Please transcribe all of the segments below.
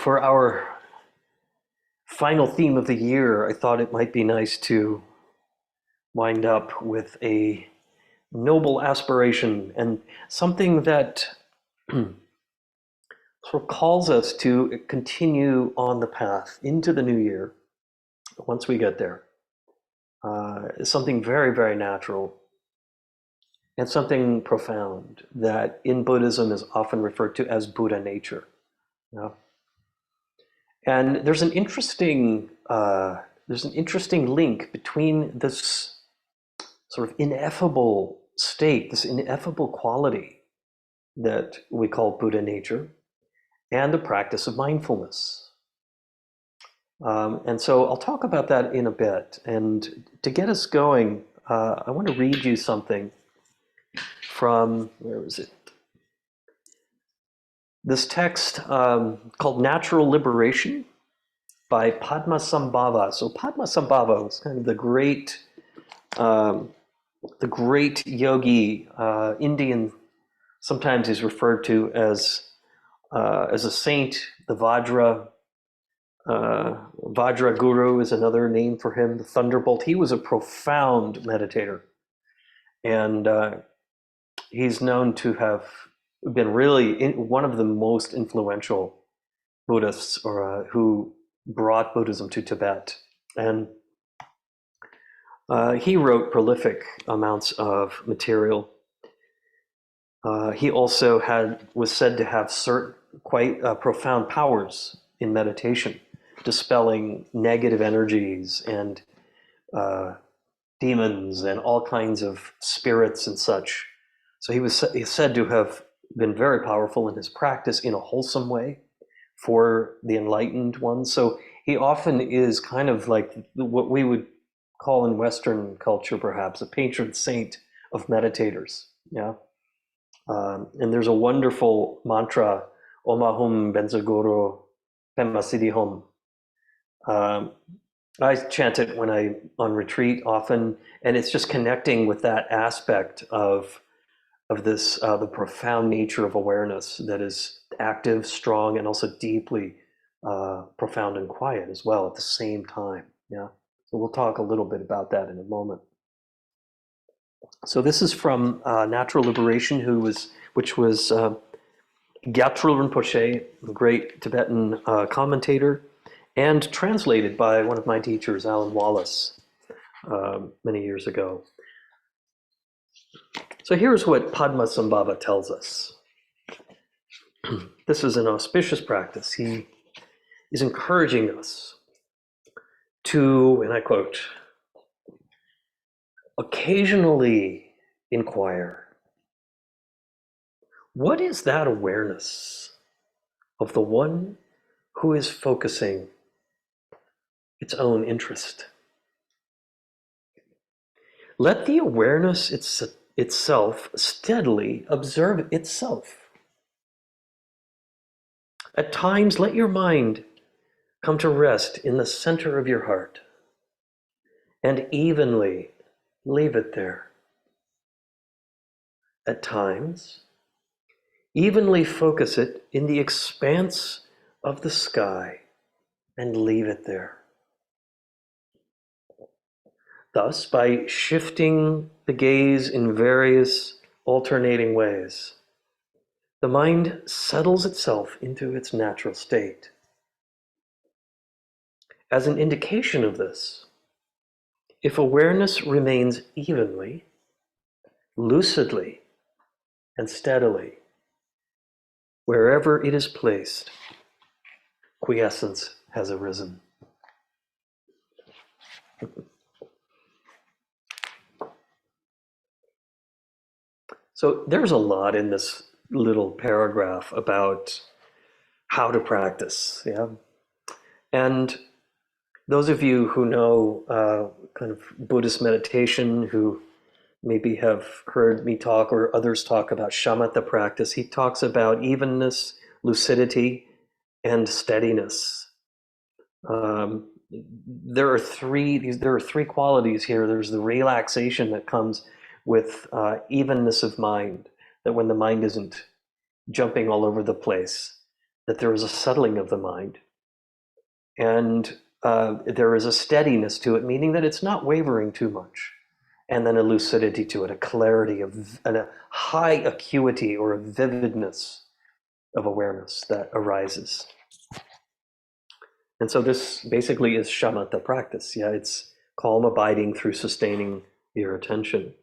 for our final theme of the year, I thought it might be nice to wind up with a noble aspiration and something that sort of calls us to continue on the path into the new year once we get there. Is something very, very natural and something profound that in Buddhism is often referred to as Buddha nature. You know? And there's an interesting link between this sort of ineffable state, this ineffable quality that we call Buddha nature, and the practice of mindfulness. And so I'll talk about that in a bit. And to get us going, I want to read you something from, where is it? This text called Natural Liberation by Padmasambhava. So Padmasambhava was kind of the great yogi, Indian. Sometimes he's referred to as a saint. The Vajra Guru is another name for him. The thunderbolt. He was a profound meditator, and he's known to have been really one of the most influential Buddhists, or who brought Buddhism to Tibet. And he wrote prolific amounts of material. He also was said to have quite profound powers in meditation, dispelling negative energies and demons and all kinds of spirits and such. So he's said to have been very powerful in his practice in a wholesome way for the enlightened ones. So he often is kind of like what we would call in Western culture perhaps a patron saint of meditators. Yeah. And there's a wonderful mantra, Om Ahum Benzagoro Pema Siddhi Hum. I chant it when I'm on retreat often, and it's just connecting with that aspect of this, the profound nature of awareness that is active, strong, and also deeply profound and quiet as well at the same time. Yeah. So we'll talk a little bit about that in a moment. So this is from Natural Liberation, which was Gyatro Rinpoche, a great Tibetan commentator, and translated by one of my teachers, Alan Wallace, many years ago. So here's what Padmasambhava tells us. This is an auspicious practice. He is encouraging us to, and I quote, occasionally inquire, what is that awareness of the one who is focusing its own interest? Let the awareness itself steadily observe itself. At times, let your mind come to rest in the center of your heart and evenly leave it there. At times, evenly focus it in the expanse of the sky and leave it there. Thus, by shifting the gaze in various alternating ways, the mind settles itself into its natural state. As an indication of this, if awareness remains evenly, lucidly, and steadily, wherever it is placed, quiescence has arisen. So there's a lot in this little paragraph about how to practice, yeah? And those of you who know kind of Buddhist meditation, who maybe have heard me talk or others talk about shamatha practice, he talks about evenness, lucidity, and steadiness. There are three qualities here. There's the relaxation that comes with evenness of mind, that when the mind isn't jumping all over the place, that there is a settling of the mind, and there is a steadiness to it, meaning that it's not wavering too much, and then a lucidity to it, a clarity, and a high acuity or a vividness of awareness that arises. And so this basically is shamatha practice. Yeah, it's calm abiding through sustaining your attention.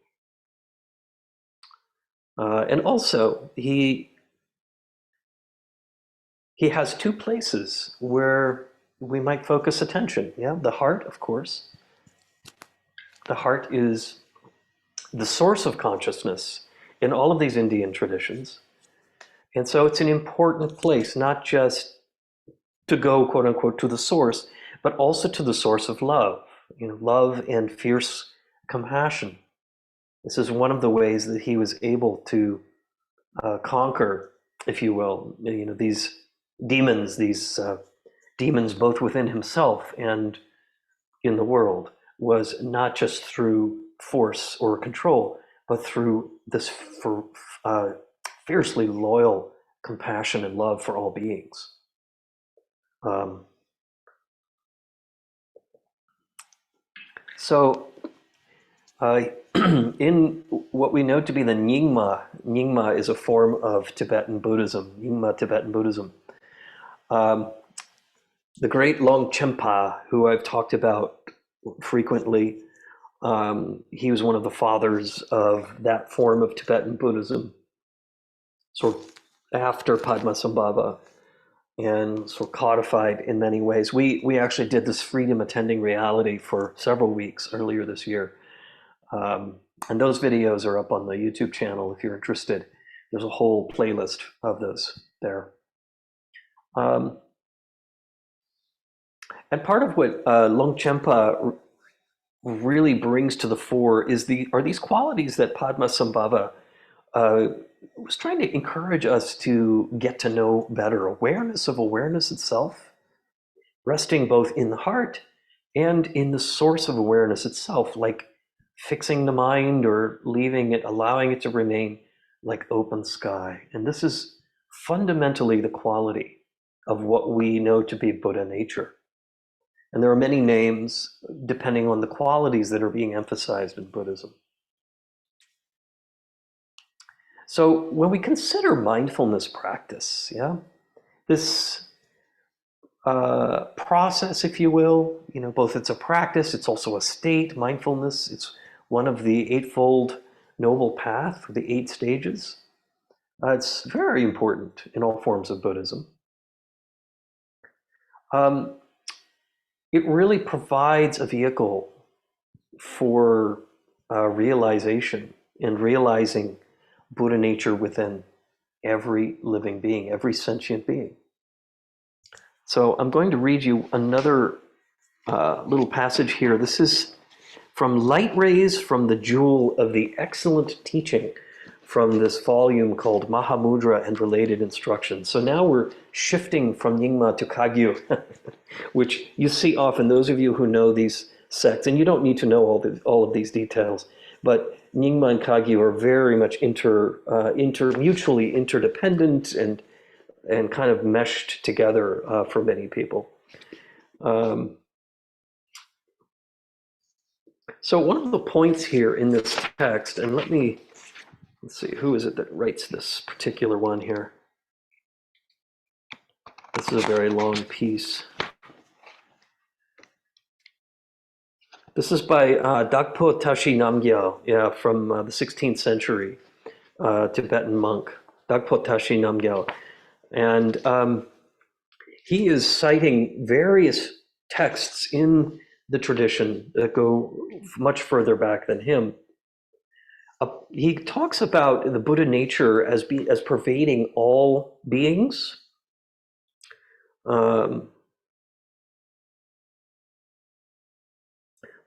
And also, he has two places where we might focus attention. Yeah, the heart, of course. The heart is the source of consciousness in all of these Indian traditions. And so it's an important place, not just to go, quote unquote, to the source, but also to the source of love, love and fierce compassion. This is one of the ways that he was able to conquer, if you will, these demons, demons both within himself and in the world, was not just through force or control, but through this fiercely loyal compassion and love for all beings. So in what we know to be the Nyingma is a form of Tibetan Buddhism, Nyingma Tibetan Buddhism. The great Longchenpa, who I've talked about frequently, he was one of the fathers of that form of Tibetan Buddhism, sort of after Padmasambhava, and sort of codified in many ways. We actually did this Freedom Attending Reality for several weeks earlier this year. And those videos are up on the YouTube channel if you're interested. There's a whole playlist of those there. And part of what Longchenpa really brings to the fore are these qualities that Padmasambhava was trying to encourage us to get to know better. Awareness of awareness itself, resting both in the heart and in the source of awareness itself, like fixing the mind or leaving it, allowing it to remain like open sky. And this is fundamentally the quality of what we know to be Buddha nature. And there are many names depending on the qualities that are being emphasized in Buddhism. So when we consider mindfulness practice, this process, if you will, both it's a practice, it's also a state. Mindfulness, it's one of the Eightfold Noble Path, the 8 stages. It's very important in all forms of Buddhism. It really provides a vehicle for realization and realizing Buddha nature within every living being, every sentient being. So I'm going to read you another little passage here. This is from Light Rays from the Jewel of the Excellent Teaching from this volume called Mahamudra and Related Instructions. So now we're shifting from Nyingma to Kagyu, which you see often, those of you who know these sects, and you don't need to know all of these details, but Nyingma and Kagyu are very much mutually interdependent and kind of meshed together for many people. So one of the points here in this text, and let's see, who is it that writes this particular one here? This is a very long piece. This is by Dagpo Tashi Namgyal, from the 16th century, Tibetan monk, Dagpo Tashi Namgyal. And he is citing various texts in the tradition that go much further back than him. He talks about the Buddha nature as pervading all beings. Buddha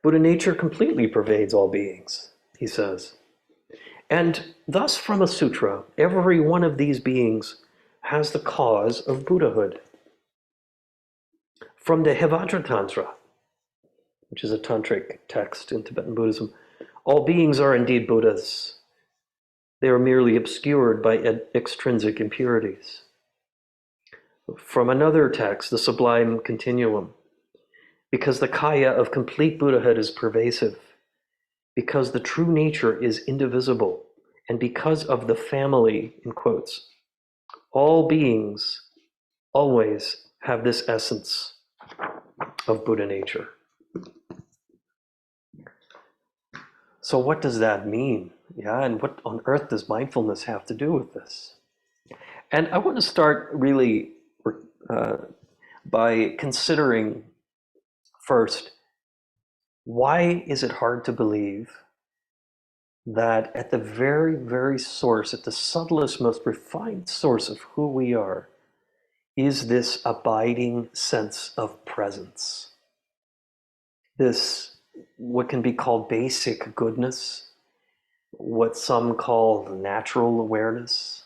nature completely pervades all beings, he says. And thus, from a sutra, every one of these beings has the cause of Buddhahood. From the Hevajra Tantra, which is a tantric text in Tibetan Buddhism, all beings are indeed Buddhas. They are merely obscured by extrinsic impurities. From another text, the Sublime Continuum, because the kaya of complete Buddhahood is pervasive, because the true nature is indivisible, and because of the family, in quotes, all beings always have this essence of Buddha nature. So what does that mean? Yeah, and what on earth does mindfulness have to do with this? And I want to start really by considering first, why is it hard to believe that at the very, very source, at the subtlest, most refined source of who we are, is this abiding sense of presence? This, what can be called basic goodness, what some call natural awareness,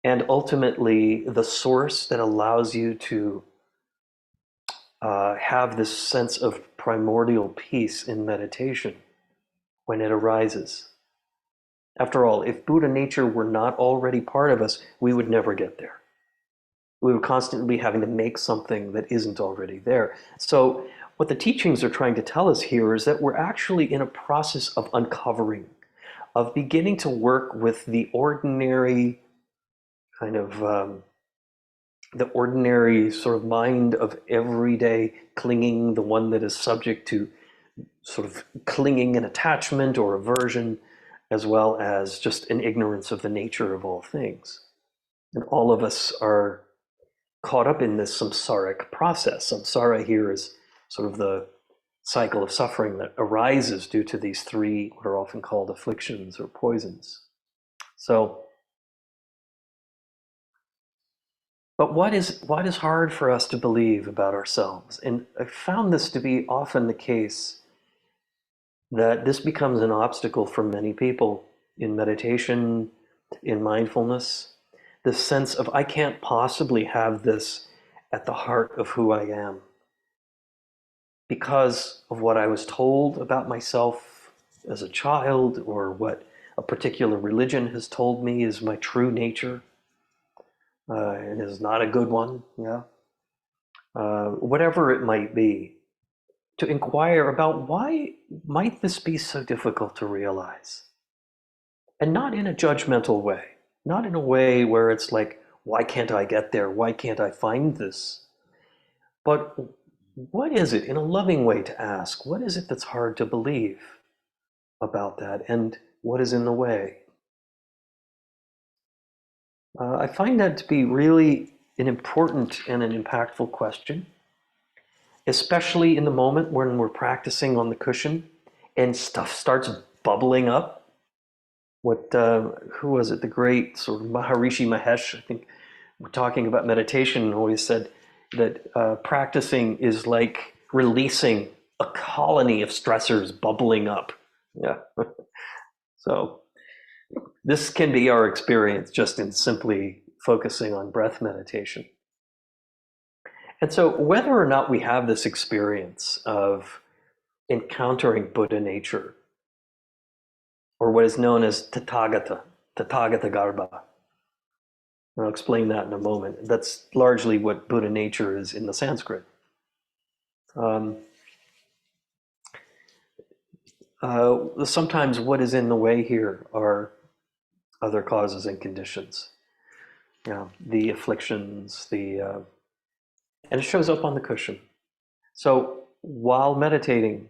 and ultimately the source that allows you to have this sense of primordial peace in meditation when it arises. After all, if Buddha nature were not already part of us, we would never get there. We would constantly be having to make something that isn't already there. So what the teachings are trying to tell us here is that we're actually in a process of uncovering, of beginning to work with the ordinary kind of the ordinary sort of mind of everyday clinging, the one that is subject to sort of clinging and attachment or aversion, as well as just an ignorance of the nature of all things. And all of us are caught up in this samsaric process. Samsara here is sort of the cycle of suffering that arises due to these three, what are often called afflictions or poisons. So, but what is hard for us to believe about ourselves? And I found this to be often the case, that this becomes an obstacle for many people in meditation, in mindfulness, this sense of I can't possibly have this at the heart of who I am because of what I was told about myself as a child, or what a particular religion has told me is my true nature, and is not a good one, yeah. Whatever it might be, to inquire about why might this be so difficult to realize? And not in a judgmental way, not in a way where it's like, why can't I get there? Why can't I find this? But what is it, in a loving way, to ask, what is it that's hard to believe about that? And what is in the way? I find that to be really an important and an impactful question, especially in the moment when we're practicing on the cushion and stuff starts bubbling up. Who was it? The great sort of Maharishi Mahesh, I think, talking about meditation, always said that practicing is like releasing a colony of stressors bubbling up. Yeah. So this can be our experience just in simply focusing on breath meditation. And so whether or not we have this experience of encountering Buddha nature, or what is known as Tathagata-garbha, I'll explain that in a moment. That's largely what Buddha nature is in the Sanskrit. Sometimes what is in the way here are other causes and conditions. The afflictions, and it shows up on the cushion. So while meditating,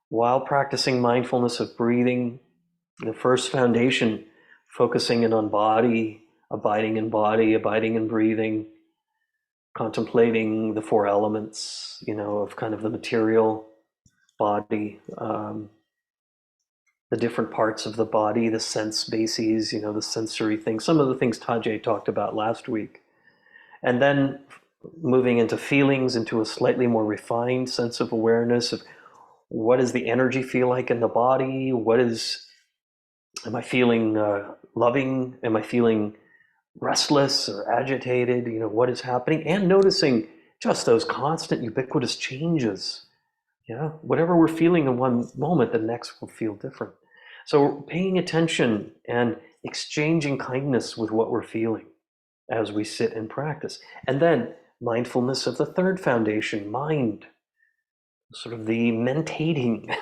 while practicing mindfulness of breathing, the first foundation, focusing in on body, abiding in breathing, contemplating the four elements, of kind of the material body, the different parts of the body, the sense bases, the sensory things, some of the things Tajay talked about last week. And then moving into feelings, into a slightly more refined sense of awareness of what does the energy feel like in the body? Am I feeling loving? Am I feeling restless or agitated? What is happening? And noticing just those constant ubiquitous changes. Whatever we're feeling in one moment, the next will feel different. So paying attention and exchanging kindness with what we're feeling. as we sit and practice. And then mindfulness of the third foundation, mind, sort of the mentating,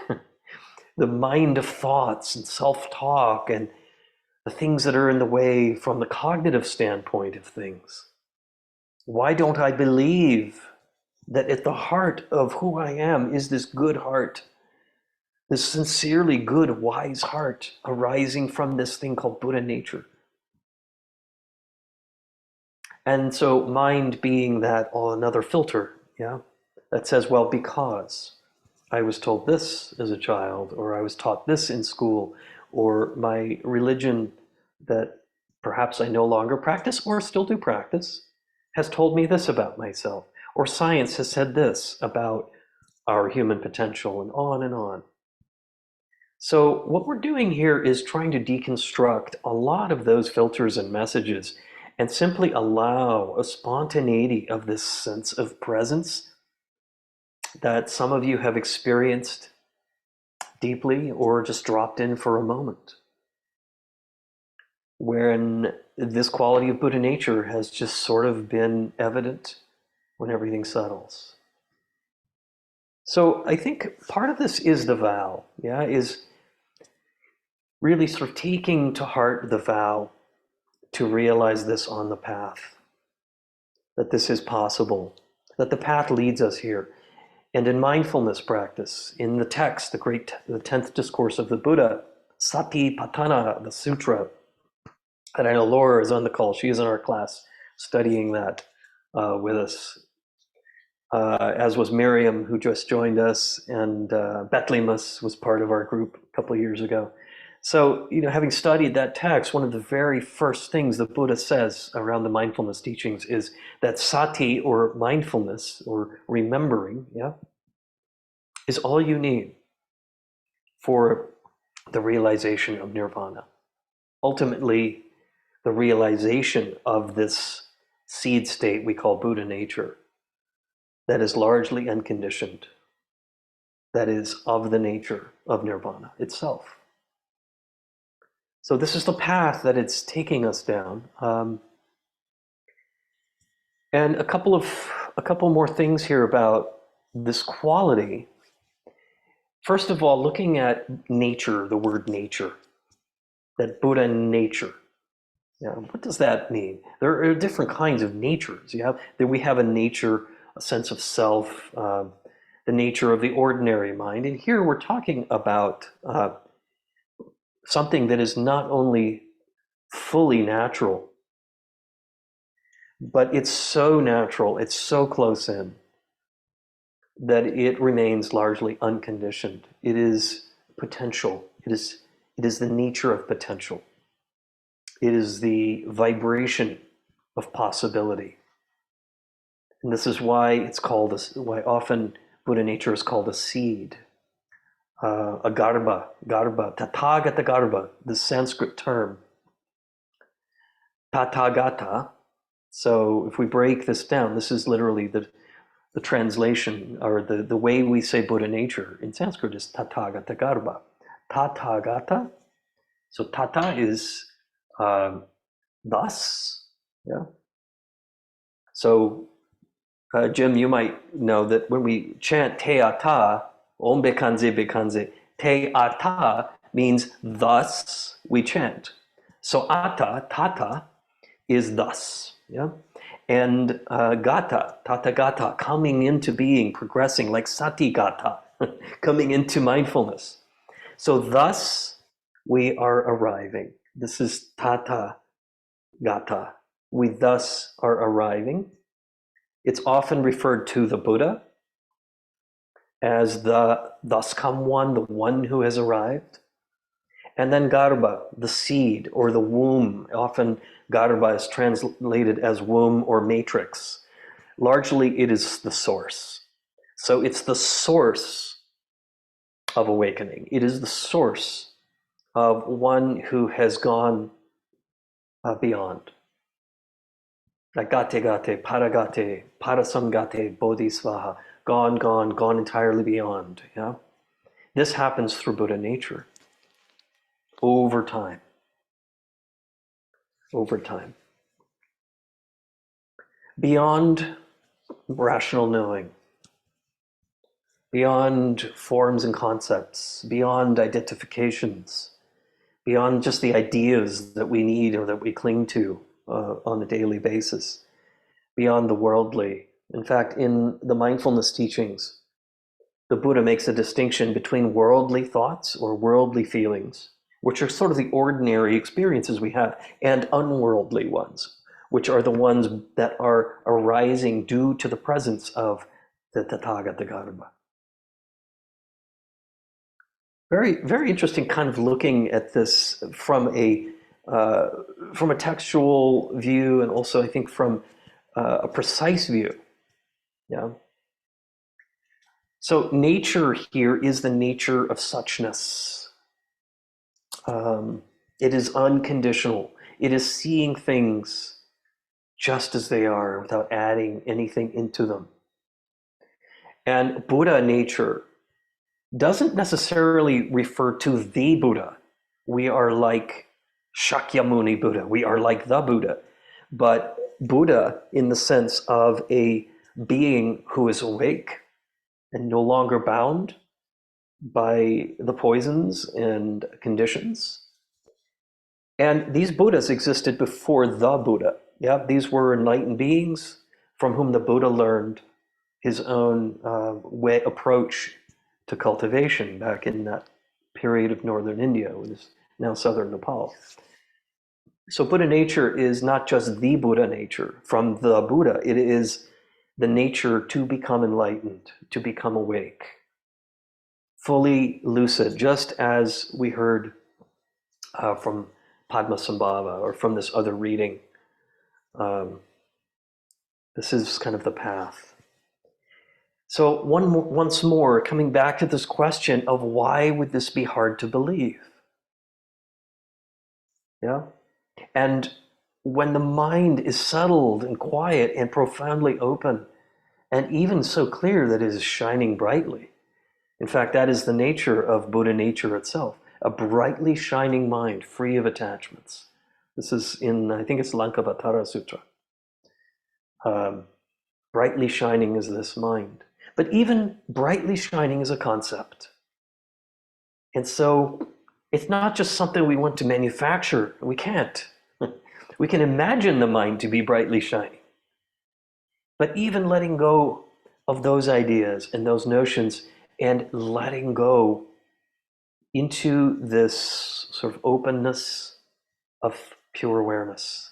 the mind of thoughts and self-talk and the things that are in the way from the cognitive standpoint of things. Why don't I believe that at the heart of who I am is this good heart, this sincerely good, wise heart arising from this thing called Buddha nature? And so mind being that, another filter, yeah, that says, well, because I was told this as a child, or I was taught this in school, or my religion that perhaps I no longer practice or still do practice has told me this about myself, or science has said this about our human potential, and on and on. So what we're doing here is trying to deconstruct a lot of those filters and messages and simply allow a spontaneity of this sense of presence that some of you have experienced deeply or just dropped in for a moment, wherein this quality of Buddha nature has just sort of been evident when everything settles. So I think part of this is the vow, yeah, is really sort of taking to heart the vow to realize this on the path, that this is possible, that the path leads us here. And in mindfulness practice, in the text, the 10th discourse of the Buddha, Satipatthana, the sutra, and I know Laura is on the call. She is in our class studying that with us, as was Miriam, who just joined us, and Betlemus was part of our group a couple of years ago. So, having studied that text, one of the very first things the Buddha says around the mindfulness teachings is that sati, or mindfulness, or remembering, yeah, is all you need for the realization of nirvana. Ultimately, the realization of this seed state we call Buddha nature, that is largely unconditioned, that is of the nature of nirvana itself. So this is the path that it's taking us down. And a couple more things here about this quality. First of all, looking at nature, the word nature, that Buddha nature. Yeah, what does that mean? There are different kinds of natures. We have a nature, a sense of self, the nature of the ordinary mind. And here we're talking about something that is not only fully natural, but it's so natural, it's so close in, that it remains largely unconditioned. It is potential. It is the nature of potential. It is the vibration of possibility. And this is why why often Buddha nature is called a seed, a garbha, Tathagata-garbha, the Sanskrit term. Tathagata. So if we break this down, this is literally the translation, or the way we say Buddha nature in Sanskrit is Tathagata-garbha. Tathagata. So tata is thus. Yeah. So Jim, you might know that when we chant te ata, om bekanze bekanze, te ata means thus we chant. So ata, tata, is thus. Yeah. And gata, tathagata, coming into being, progressing, like satigata, coming into mindfulness. So thus we are arriving. This is tathagata. We thus are arriving. It's often referred to the Buddha as the thus come one, the one who has arrived. And then garbha, the seed or the womb. Often garbha is translated as womb or matrix. Largely it is the source. So it's the source of awakening. It is the source of one who has gone beyond. Like gate, parasamgate, bodhisvaha, gone entirely beyond. Yeah, this happens through Buddha nature over time. beyond rational knowing, beyond forms and concepts, beyond identifications, beyond just the ideas that we need or that we cling to on a daily basis, beyond the worldly. In fact, in the mindfulness teachings, the Buddha makes a distinction between worldly thoughts or worldly feelings, which are sort of the ordinary experiences we have, and unworldly ones, which are the ones that are arising due to the presence of the Tathagata-garbha. Very, very interesting kind of looking at this from a textual view, and also I think from a precise view. Yeah. So nature here is the nature of suchness. It is unconditional. It is seeing things just as they are without adding anything into them. And Buddha nature doesn't necessarily refer to the Buddha. We are like Shakyamuni Buddha. We are like the Buddha. But Buddha in the sense of a being who is awake and no longer bound by the poisons and conditions. And these Buddhas existed before the Buddha. Yeah, these were enlightened beings from whom the Buddha learned his own approach to cultivation back in that period of northern India, which is now southern Nepal. So Buddha nature is not just the Buddha nature from the Buddha, it is the nature to become enlightened, to become awake, fully lucid, just as we heard from Padmasambhava or from this other reading. This is kind of the path. So once more, coming back to this question of why would this be hard to believe? Yeah? And when the mind is settled and quiet and profoundly open, and even so clear that it is shining brightly. In fact, that is the nature of Buddha nature itself, a brightly shining mind, free of attachments. This is in, I think it's Lankavatara Sutra. Brightly shining is this mind. But even brightly shining is a concept. And so it's not just something we want to manufacture. We can't. We can imagine the mind to be brightly shining. But even letting go of those ideas and those notions and letting go into this sort of openness of pure awareness,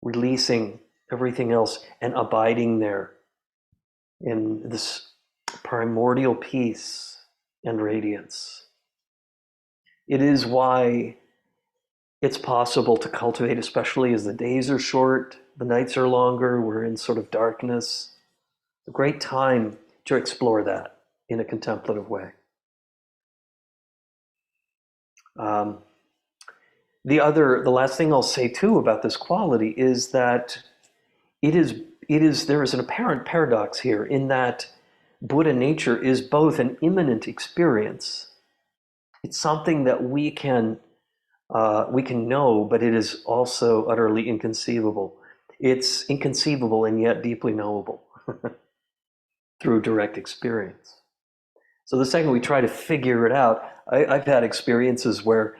releasing everything else and abiding there in this primordial peace and radiance. It is why it's possible to cultivate, especially as the days are short, the nights are longer, we're in sort of darkness. It's a great time to explore that in a contemplative way. The last thing I'll say too about this quality is that there is an apparent paradox here in that Buddha nature is both an immanent experience. It's something that we can know, but it is also utterly inconceivable. It's inconceivable and yet deeply knowable through direct experience. So the second we try to figure it out, I've had experiences where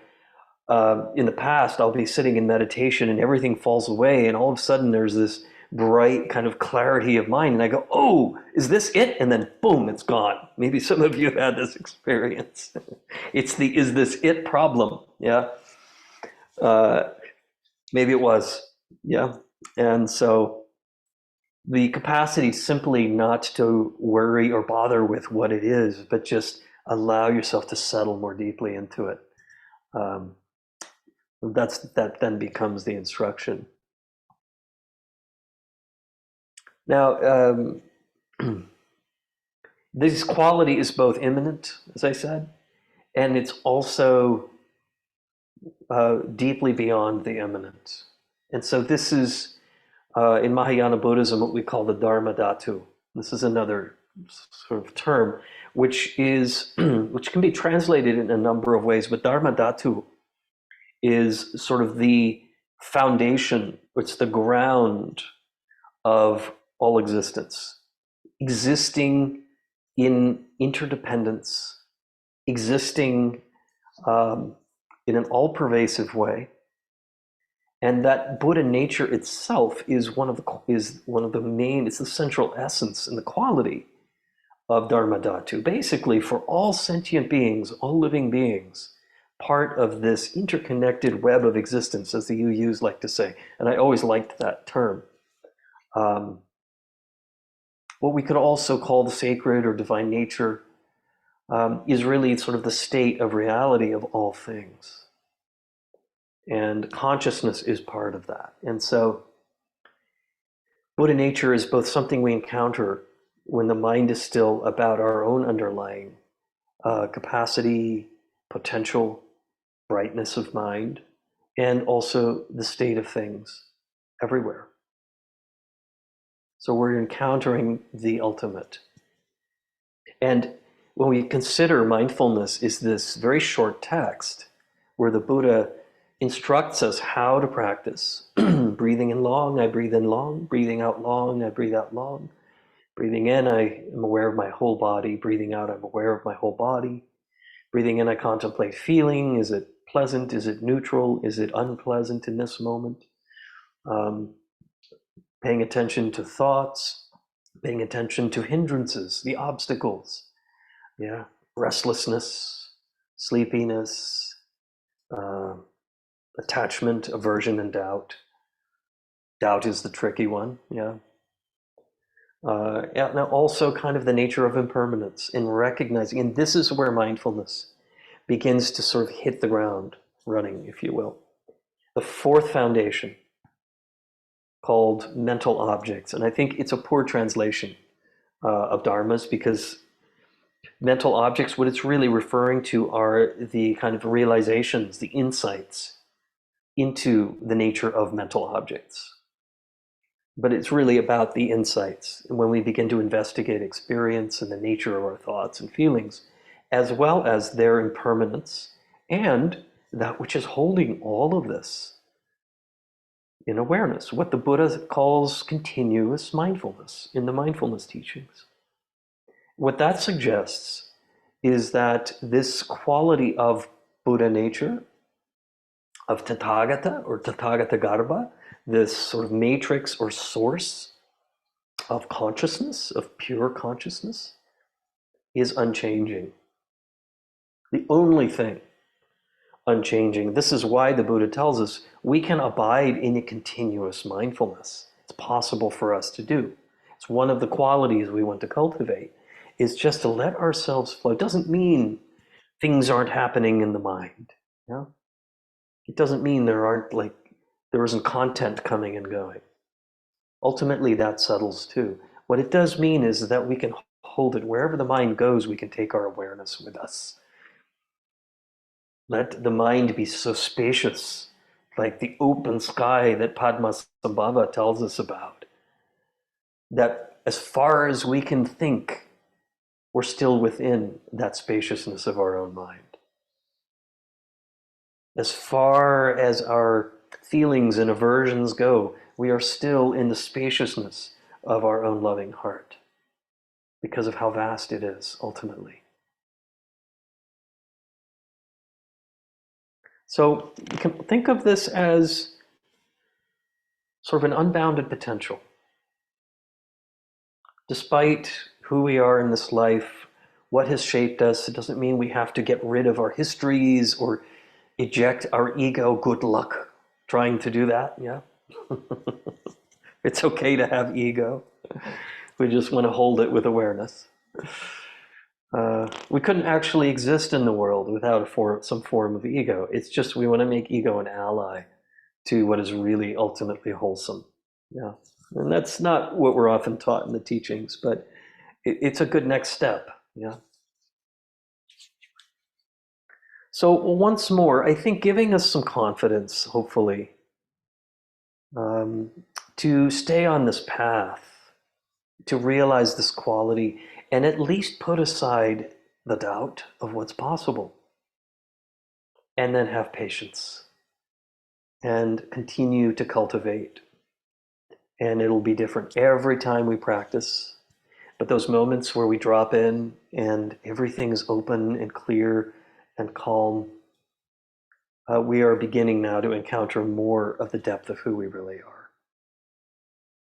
in the past I'll be sitting in meditation and everything falls away, and all of a sudden there's this bright kind of clarity of mind, and I go, oh, is this it? And then boom, it's gone. Maybe some of you have had this experience. It's the is this it problem. Yeah. Maybe it was. Yeah. And so the capacity simply not to worry or bother with what it is, but just allow yourself to settle more deeply into it. That then becomes the instruction. Now, this quality is both immanent, as I said, and it's also deeply beyond the immanent. And so this is, in Mahayana Buddhism, what we call the Dharma dhatu. This is another sort of term, which can be translated in a number of ways, but Dharma dhatu is sort of the foundation, it's the ground of all existence, existing in interdependence, existing in an all-pervasive way, and that Buddha nature itself is one of the main. It's the central essence and the quality of Dharma Dhatu. Basically, for all sentient beings, all living beings, part of this interconnected web of existence, as the UUs like to say, and I always liked that term. What we could also call the sacred or divine nature is really sort of the state of reality of all things. And consciousness is part of that. And so Buddha nature is both something we encounter when the mind is still about our own underlying capacity, potential, brightness of mind, and also the state of things everywhere. So we're encountering the ultimate. And when we consider mindfulness is this very short text where the Buddha instructs us how to practice. Breathing in long, I breathe in long. Breathing out long, I breathe out long. Breathing in, I am aware of my whole body. Breathing out, I'm aware of my whole body. Breathing in, I contemplate feeling. Is it pleasant? Is it neutral? Is it unpleasant in this moment? Paying attention to thoughts, paying attention to hindrances, the obstacles, restlessness, sleepiness, attachment, aversion, and doubt. Doubt is the tricky one, now also kind of the nature of impermanence in recognizing, and this is where mindfulness begins to sort of hit the ground running, if you will. The fourth foundation, called mental objects, and I think it's a poor translation of dharmas, because mental objects, what it's really referring to are the kind of realizations, the insights into the nature of mental objects. But it's really about the insights. And when we begin to investigate experience and the nature of our thoughts and feelings, as well as their impermanence and that which is holding all of this in awareness, what the Buddha calls continuous mindfulness in the mindfulness teachings. What that suggests is that this quality of Buddha nature, of Tathagata or Tathagata-garbha, this sort of matrix or source of consciousness, of pure consciousness, is unchanging. The only thing unchanging. This is why the Buddha tells us we can abide in a continuous mindfulness. It's possible for us to do. It's one of the qualities we want to cultivate, is just to let ourselves flow. It doesn't mean things aren't happening in the mind. It doesn't mean there isn't content coming and going. Ultimately, that settles too. What it does mean is that we can hold it. Wherever the mind goes, we can take our awareness with us. Let the mind be so spacious, like the open sky that Padmasambhava tells us about, that as far as we can think, we're still within that spaciousness of our own mind. As far as our feelings and aversions go, we are still in the spaciousness of our own loving heart because of how vast it is ultimately. So you can think of this as sort of an unbounded potential. Despite who we are in this life, what has shaped us, it doesn't mean we have to get rid of our histories or eject our ego. Good luck trying to do that, It's okay to have ego. We just want to hold it with awareness. We couldn't actually exist in the world without some form of ego. It's just we want to make ego an ally to what is really ultimately wholesome. And that's not what we're often taught in the teachings, but it's a good next step. So once more, I think giving us some confidence, hopefully, to stay on this path, to realize this quality, and at least put aside the doubt of what's possible, and then have patience and continue to cultivate and it'll be different every time we practice. But those moments where we drop in and everything is open and clear and calm, we are beginning now to encounter more of the depth of who we really are.